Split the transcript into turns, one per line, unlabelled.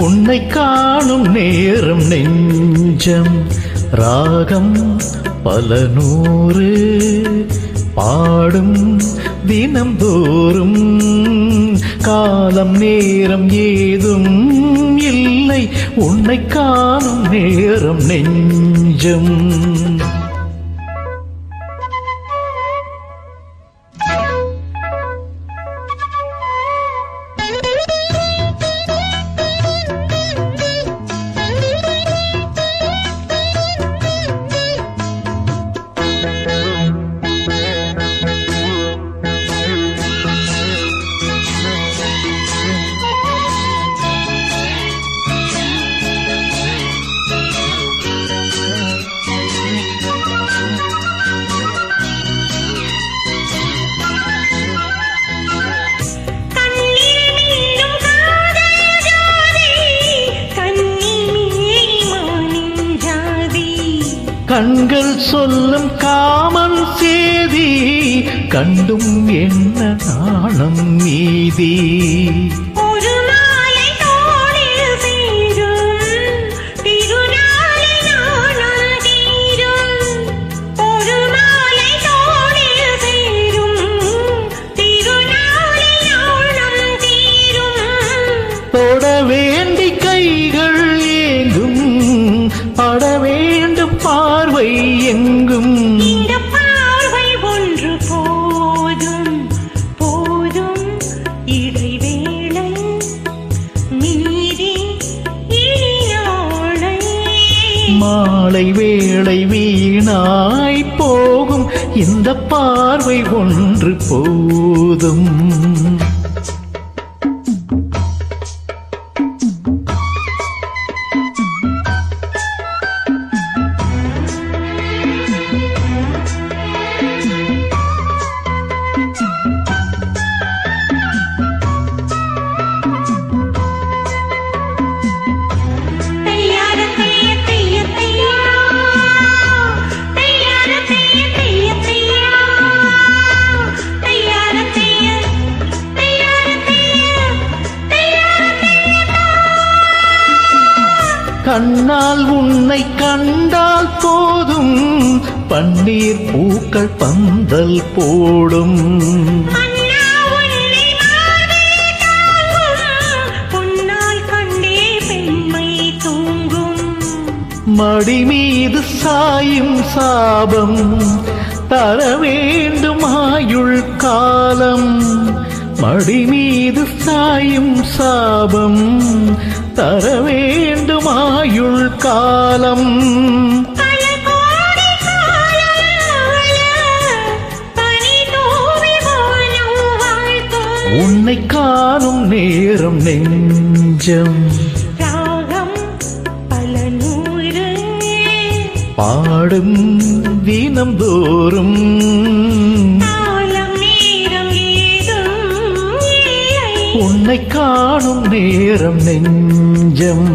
உன்னை காணும் நேரம் நெஞ்சம் ராகம் பல நூறு பாடும் தினம்தோறும் காலம் நேரம் ஏதும் இல்லை உன்னை காணும் நேரம் நெஞ்சம். கண்கள் சொல்லும் காமன் சேதி கண்டும் என்ன நாணம் மீதி.
ஒரு நாளை தோளில் சேரும் திருநாளை நாணம் தீரும். ஒரு நாளை தோளில் சேரும் திருநாளை நாணம் தீரும்.
தொட வேண்டி கைகள் ஏங்கும் பட வேண்டும் பார்வை எங்கும்.
இந்த பார்வை ஒன்று போதும் போதும் இடைவேளை மீறி இனியாளை.
மாலை வேளை வீணாய் போகும் இந்த பார்வை ஒன்று போதும். கண்ணால் உன்னை கண்டால் போதும் பன்னீர் பூக்கள் பந்தல் போடும். மடி மீது சாயும் சாபம் தர வேண்டும் ஆயுள் காலம். மடி மீது சாயும் சாபம் தர வேண்டும் ஆயுள் காலம். உன்னை காணும் நேரம் நெஞ்சம்
ராகம் பல நூறு
பாடும் தினம்தோறும்
காலம் நேரம் ஏதும் இல்லை
உன்னை காணும் நேரம் நெஞ்சம்.